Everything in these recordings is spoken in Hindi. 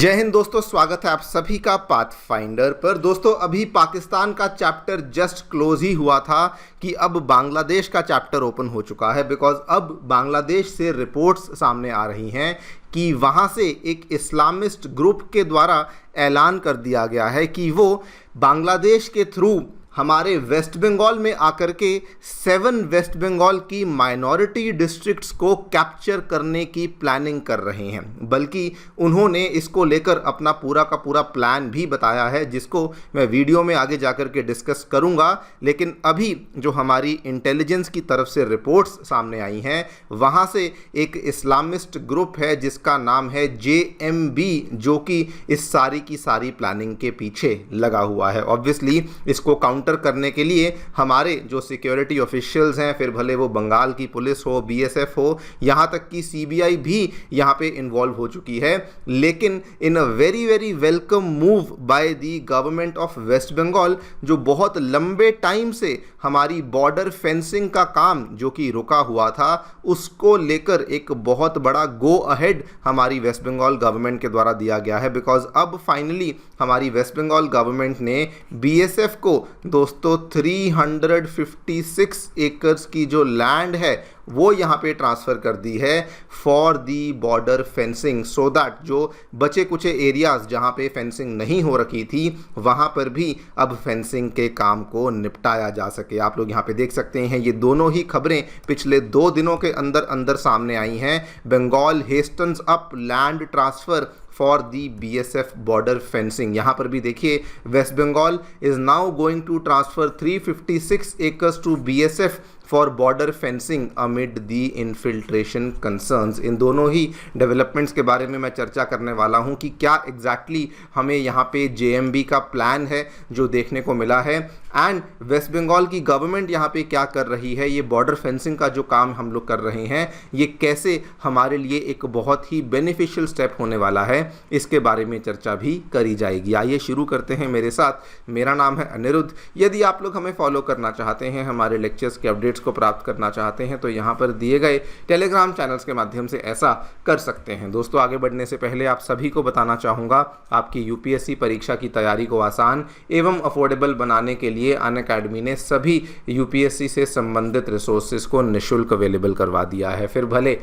जय हिंद दोस्तों, स्वागत है आप सभी का पाथफाइंडर पर। दोस्तों अभी पाकिस्तान का चैप्टर जस्ट क्लोज ही हुआ था कि अब बांग्लादेश का चैप्टर ओपन हो चुका है। बिकॉज अब बांग्लादेश से रिपोर्ट्स सामने आ रही हैं कि वहाँ से एक इस्लामिस्ट ग्रुप के द्वारा ऐलान कर दिया गया है कि वो बांग्लादेश के थ्रू हमारे वेस्ट बंगाल में आकर के 7 वेस्ट बंगाल की माइनॉरिटी डिस्ट्रिक्ट्स को कैप्चर करने की प्लानिंग कर रहे हैं। बल्कि उन्होंने इसको लेकर अपना पूरा का पूरा प्लान भी बताया है, जिसको मैं वीडियो में आगे जाकर के डिस्कस करूंगा। लेकिन अभी जो हमारी इंटेलिजेंस की तरफ से रिपोर्ट्स सामने आई हैं, वहाँ से एक इस्लामिस्ट ग्रुप है जिसका नाम है JMB, जो कि इस सारी की सारी प्लानिंग के पीछे लगा हुआ है। ऑब्वियसली इसको काउंटर करने के लिए हमारे जो सिक्योरिटी ऑफिशियल्स हैं, फिर भले वो बंगाल की पुलिस हो, BSF हो, यहाँ तक कि CBI भी यहाँ पे इन्वॉल्व हो चुकी है। लेकिन in a very very welcome move by the government of West Bengal, जो बहुत लंबे टाइम से हमारी बॉर्डर फेंसिंग का काम जो कि रुका हुआ था, उसको लेकर एक बहुत बड़ा गो अहेड हमारी वेस्ट बंगाल गवर्नमेंट के द्वारा दिया गया है। बिकॉज अब फाइनली हमारी वेस्ट बंगाल गवर्नमेंट ने BSF को दोस्तों 356 एकर्स की जो लैंड है वो यहाँ पे ट्रांसफ़र कर दी है for the border fencing, so that जो बचे कुछ एरियाज़ जहाँ पे फेंसिंग नहीं हो रखी थी, वहाँ पर भी अब फेंसिंग के काम को निपटाया जा सके। आप लोग यहाँ पे देख सकते हैं, ये दोनों ही खबरें पिछले 2 दिनों के अंदर अंदर सामने आई हैं। Bengal hastens up land transfer for the BSF border fencing. यहाँ पर भी देखिए, West Bengal is now going to transfer 356 acres to BSF for border fencing amid the infiltration concerns. इन दोनों ही डेवलपमेंट्स के बारे में मैं चर्चा करने वाला हूँ कि क्या एग्जैक्टली हमें यहाँ पे JMB का प्लान है जो देखने को मिला है, एंड वेस्ट बंगाल की गवर्नमेंट यहाँ पे क्या कर रही है। ये बॉर्डर फेंसिंग का जो काम हम लोग कर रहे हैं, ये कैसे हमारे लिए एक बहुत ही बेनिफिशियल स्टेप होने वाला है, इसके बारे में चर्चा भी करी जाएगी। आइए शुरू करते हैं मेरे साथ। मेरा नाम है अनिरुद्ध। यदि आप लोग हमें फॉलो करना चाहते हैं, हमारे लेक्चर्स के अपडेट्स को प्राप्त करना चाहते हैं, तो यहाँ पर दिए गए टेलीग्राम चैनल्स के माध्यम से ऐसा कर सकते हैं। दोस्तों आगे बढ़ने से पहले आप सभी को बताना चाहूँगा, आपकी UPSC परीक्षा की तैयारी को आसान एवं अफोर्डेबल बनाने के लिए अनअकैडमी ने सभी UPSC से संबंधित रिसोर्सेज को निःशुल्क अवेलेबल करवा दिया है। फिर भले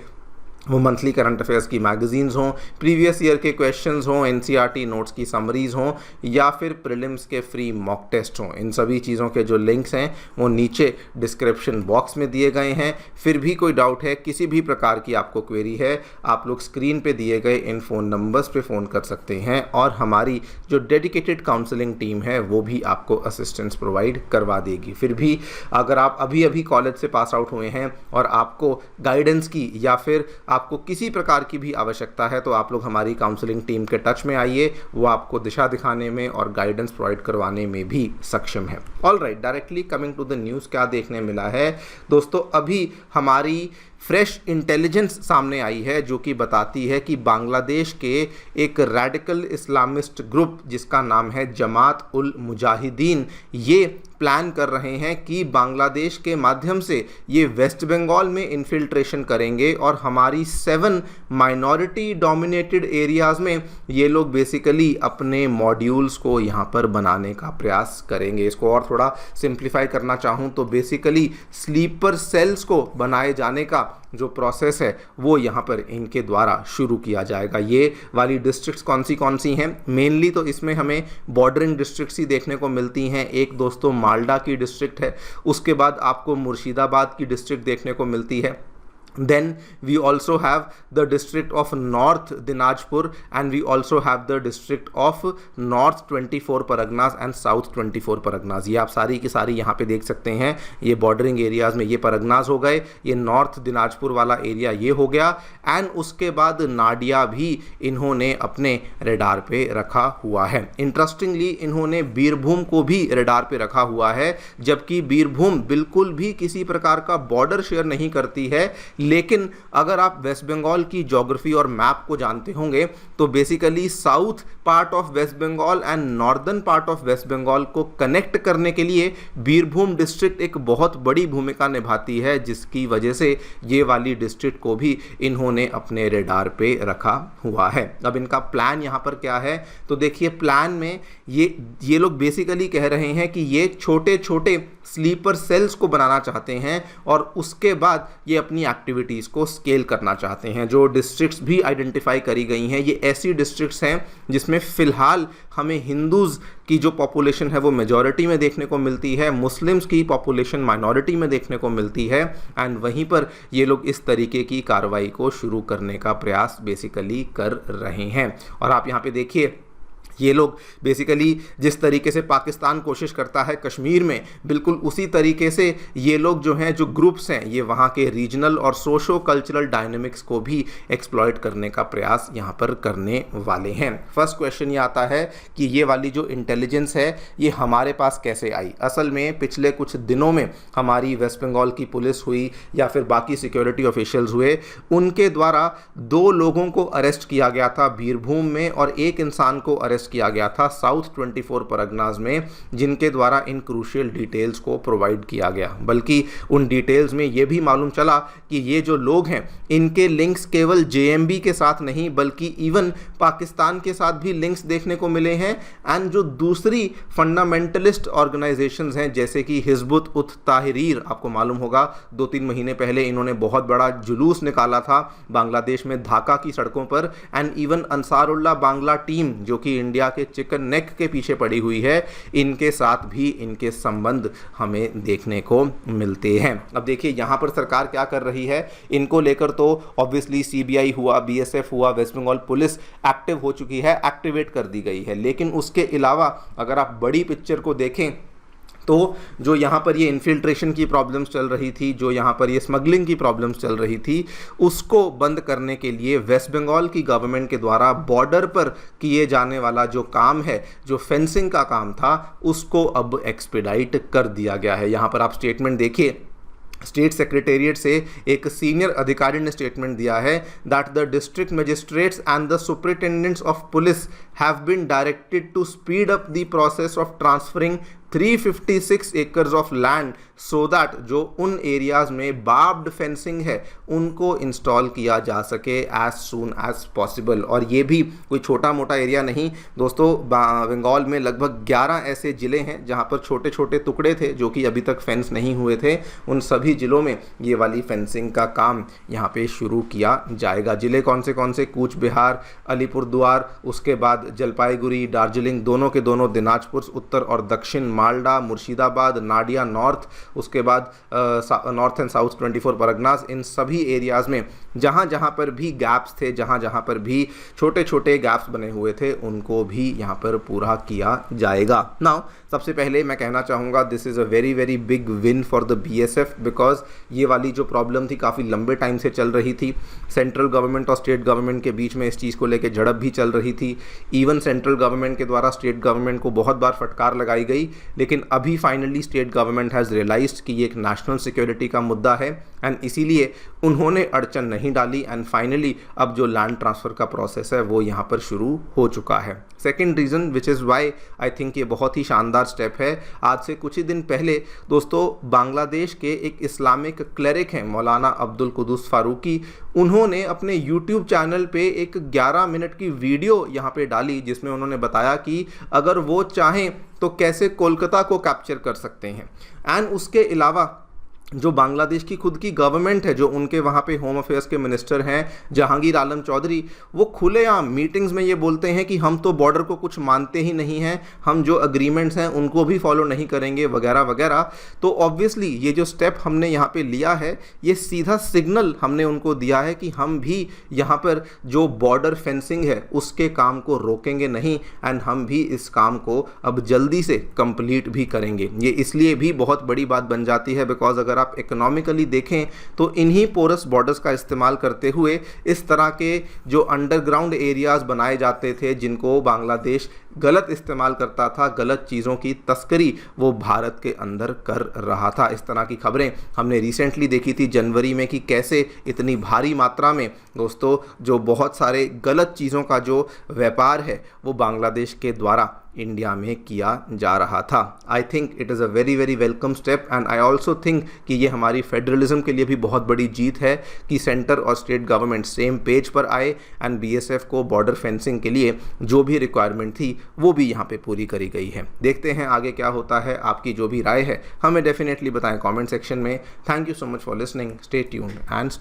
वो मंथली करंट अफेयर्स की मैगजीन्स हों, प्रीवियस ईयर के क्वेश्चंस हों, NCERT नोट्स की समरीज हों, या फिर प्रीलिम्स के फ्री मॉक टेस्ट हों, इन सभी चीज़ों के जो लिंक्स हैं वो नीचे डिस्क्रिप्शन बॉक्स में दिए गए हैं। फिर भी कोई डाउट है, किसी भी प्रकार की आपको क्वेरी है, आप लोग स्क्रीन पे दिए गए इन फ़ोन नंबर्स पे फ़ोन कर सकते हैं, और हमारी जो डेडिकेटेड काउंसलिंग टीम है वो भी आपको असिस्टेंस प्रोवाइड करवा देगी। फिर भी अगर आप अभी अभी कॉलेज से पास आउट हुए हैं और आपको गाइडेंस की या फिर आपको किसी प्रकार की भी आवश्यकता है, तो आप लोग हमारी काउंसलिंग टीम के टच में आइए। वो आपको दिशा दिखाने में और गाइडेंस प्रोवाइड करवाने में भी सक्षम है। Alright, directly coming to the news, क्या देखने मिला है दोस्तों। अभी हमारी फ्रेश इंटेलिजेंस सामने आई है जो कि बताती है कि बांग्लादेश के एक रैडिकल इस्लामिस्ट ग्रुप जिसका नाम है जमात उल मुजाहिदीन, ये प्लान कर रहे हैं कि बांग्लादेश के माध्यम से ये वेस्ट बंगाल में इन्फिल्ट्रेशन करेंगे और हमारी 7 माइनॉरिटी डोमिनेटेड एरियाज़ में ये लोग बेसिकली अपने मॉड्यूल्स को यहाँ पर बनाने का प्रयास करेंगे। इसको और थोड़ा सिंप्लीफाई करना चाहूँ तो बेसिकली स्लीपर सेल्स को बनाए जाने का जो प्रोसेस है वो यहाँ पर इनके द्वारा शुरू किया जाएगा। ये वाली डिस्ट्रिक्ट्स कौन सी हैं? मेनली तो इसमें हमें बॉर्डरिंग डिस्ट्रिक्ट्स ही देखने को मिलती हैं। एक दोस्तों मालडा की डिस्ट्रिक्ट है, उसके बाद आपको मुर्शिदाबाद की डिस्ट्रिक्ट देखने को मिलती है। Then we also have the district of North Dinajpur, and we also have the district of North 24 Parganas and South 24 Parganas। ये आप सारी की सारी यहाँ पे देख सकते हैं। ये बॉर्डरिंग एरियाज़ में ये परगनाज हो गए, ये नॉर्थ दिनाजपुर वाला एरिया ये हो गया, एंड उसके बाद नाडिया भी इन्होंने अपने रेडार पे रखा हुआ है। इंटरेस्टिंगली इन्होंने बीरभूम को भी रेडार पे रखा हुआ है, जबकि बीरभूम बिल्कुल भी किसी प्रकार का बॉर्डर शेयर नहीं करती है, लेकिन अगर आप वेस्ट बंगाल की ज्योग्राफी और मैप को जानते होंगे तो basically south part of West Bengal and northern part of West Bengal को कनेक्ट करने के लिए बीरभूम डिस्ट्रिक्ट एक बहुत बड़ी भूमिका निभाती है, जिसकी वजह से ये वाली डिस्ट्रिक्ट को भी इन्होंने अपने रेडार पे रखा हुआ है। अब इनका प्लान यहाँ पर क्या है, तो देखिए प्लान में ये लोग बेसिकली कह रहे हैं कि ये छोटे छोटे स्लीपर सेल्स को बनाना चाहते हैं और उसके बाद ये अपनी एक्टिविटीज़ को स्केल करना चाहते हैं। जो डिस्ट्रिक्ट्स भी आइडेंटिफाई करी गई हैं ये ऐसी डिस्ट्रिक्ट्स हैं जिसमें फ़िलहाल हमें हिंदूज़ की जो पॉपुलेशन है वो मेजॉरिटी में देखने को मिलती है, मुस्लिम्स की पॉपुलेशन माइनॉरिटी में देखने को मिलती है, एंड वहीं पर ये लोग इस तरीके की कार्रवाई को शुरू करने का प्रयास बेसिकली कर रहे हैं। और आप यहाँ पे देखिए ये लोग बेसिकली जिस तरीके से पाकिस्तान कोशिश करता है कश्मीर में, बिल्कुल उसी तरीके से ये लोग जो हैं, जो ग्रुप्स हैं, ये वहाँ के रीजनल और सोशो कल्चरल डायनेमिक्स को भी एक्सप्लॉइट करने का प्रयास यहाँ पर करने वाले हैं। फर्स्ट क्वेश्चन ये आता है कि ये वाली जो इंटेलिजेंस है ये हमारे पास कैसे आई। असल में पिछले कुछ दिनों में हमारी वेस्ट बंगाल की पुलिस हुई या फिर बाकी सिक्योरिटी ऑफिशियल्स हुए, उनके द्वारा 2 लोगों को अरेस्ट किया गया था बीरभूम में और एक इंसान को अरेस्ट किया गया था साउथ 24 परगनाज में, जिनके द्वारा इन क्रूशियल डिटेल्स को प्रोवाइड किया गया। बल्कि उन डिटेल्स में यह भी मालूम चला कि ये जो लोग हैं इनके लिंक्स केवल जेएमबी के साथ नहीं बल्कि इवन पाकिस्तान के साथ भी लिंक्स देखने को मिले हैं। एंड जो दूसरी फंडामेंटलिस्ट ऑर्गेनाइजेशंस हैं जैसे कि हिजबुत उत ताहरीर, आपको मालूम होगा 2-3 महीने पहले इन्होंने बहुत बड़ा जुलूस निकाला था बांग्लादेश में ढाका की सड़कों पर, and even Ansarullah Bangla team जो कि इंडिया के चिकन नेक के पीछे पड़ी हुई है, इनके साथ भी इनके संबंध हमें देखने को मिलते हैं। अब देखिए यहां पर सरकार क्या कर रही है, इनको लेकर तो ऑब्वियसली सीबीआई हुआ, बीएसएफ हुआ, वेस्ट बंगाल पुलिस एक्टिव हो चुकी है, एक्टिवेट कर दी गई है। लेकिन उसके अलावा अगर आप बड़ी पिक्चर को देखें तो जो यहाँ पर ये इन्फिल्ट्रेशन की प्रॉब्लम्स चल रही थी, जो यहाँ पर ये स्मगलिंग की प्रॉब्लम्स चल रही थी, उसको बंद करने के लिए वेस्ट बंगाल की गवर्नमेंट के द्वारा बॉर्डर पर किए जाने वाला जो काम है, जो फेंसिंग का काम था, उसको अब एक्सपीडाइट कर दिया गया है। यहाँ पर आप स्टेटमेंट देखिए, स्टेट सेक्रेटेरिएट से एक सीनियर अधिकारी ने स्टेटमेंट दिया है that the district magistrates and the superintendents of police have been directed to speed up the process of transferring 356 acres of land so that जो उन एरियाज में बार्ब्ड फेंसिंग है उनको इंस्टॉल किया जा सके एज सून एज पॉसिबल। और ये भी कोई छोटा मोटा एरिया नहीं दोस्तों, बंगाल में लगभग 11 ऐसे ज़िले हैं जहाँ पर छोटे छोटे टुकड़े थे जो कि अभी तक फेंस नहीं हुए थे। उन सभी ज़िलों में ये वाली फेंसिंग का काम यहाँ पे शुरू किया जाएगा। ज़िले कौन से कूच बिहार, अलीपुरद्वार, उसके बाद जलपाईगुड़ी, दार्जिलिंग, दोनों के दोनों दिनाजपुर उत्तर और दक्षिण, मालडा, मुर्शिदाबाद, नाडिया नॉर्थ, उसके बाद नॉर्थ एंड साउथ 24 परगनास, इन सभी एरियाज़ में जहाँ जहाँ पर भी गैप्स थे, जहाँ जहाँ पर भी छोटे छोटे गैप्स बने हुए थे, उनको भी यहाँ पर पूरा किया जाएगा। नाउ सबसे पहले मैं कहना चाहूँगा this is a very very big win for the BSF, because ये वाली जो प्रॉब्लम थी काफ़ी लंबे टाइम से चल रही थी। सेंट्रल गवर्नमेंट और स्टेट गवर्नमेंट के बीच में इस चीज़ को लेकर झड़प भी चल रही थी। इवन सेंट्रल गवर्नमेंट के द्वारा स्टेट गवर्नमेंट को बहुत बार फटकार लगाई गई, लेकिन अभी finally state government has realised कि ये एक नेशनल सिक्योरिटी का मुद्दा है एंड इसीलिए उन्होंने अड़चन नहीं डाली एंड फाइनली अब जो लैंड ट्रांसफ़र का प्रोसेस है वो यहाँ पर शुरू हो चुका है। Second reason which is why I think ये बहुत ही शानदार स्टेप है, आज से कुछ ही दिन पहले दोस्तों बांग्लादेश के एक इस्लामिक क्लेरिक हैं मौलाना अब्दुल कुदूस फारूकी, उन्होंने अपने यूट्यूब चैनल पे एक 11 मिनट की वीडियो यहाँ पे डाली जिसमें उन्होंने बताया कि अगर वो चाहें तो कैसे कोलकाता को कैप्चर कर सकते हैं। एंड उसके अलावा जो बांग्लादेश की खुद की गवर्नमेंट है, जो उनके वहाँ पे होम अफेयर्स के मिनिस्टर हैं जहांगीर आलम चौधरी, वो खुलेआम मीटिंग्स में ये बोलते हैं कि हम तो बॉर्डर को कुछ मानते ही नहीं हैं, हम जो अग्रीमेंट्स हैं उनको भी फॉलो नहीं करेंगे वगैरह वगैरह। तो ऑब्वियसली ये जो स्टेप हमने यहाँ पे लिया है ये सीधा सिग्नल हमने उनको दिया है कि हम भी यहाँ पर जो बॉर्डर फेंसिंग है उसके काम को रोकेंगे नहीं एंड हम भी इस काम को अब जल्दी से कंप्लीट भी करेंगे। ये इसलिए भी बहुत बड़ी बात बन जाती है बिकॉज अगर आप इकोनॉमिकली देखें तो इन्हीं पोरस बॉर्डर्स का इस्तेमाल करते हुए इस तरह के जो अंडरग्राउंड एरियाज़ बनाए जाते थे जिनको बांग्लादेश गलत इस्तेमाल करता था, गलत चीज़ों की तस्करी वो भारत के अंदर कर रहा था। इस तरह की खबरें हमने रिसेंटली देखी थी जनवरी में कि कैसे इतनी भारी मात्रा में दोस्तों जो बहुत सारे गलत चीज़ों का जो व्यापार है वो बांग्लादेश के द्वारा इंडिया में किया जा रहा था। I think it is a very very welcome step and I also think कि ये हमारी फेडरलिज्म के लिए भी बहुत बड़ी जीत है कि सेंटर और स्टेट गवर्नमेंट सेम पेज पर आए एंड बीएसएफ को बॉर्डर फेंसिंग के लिए जो भी रिक्वायरमेंट थी वो भी यहाँ पे पूरी करी गई है। देखते हैं आगे क्या होता है। आपकी जो भी राय है हमें डेफिनेटली बताएं कमेंट सेक्शन में। Thank you so much for listening. Stay tuned and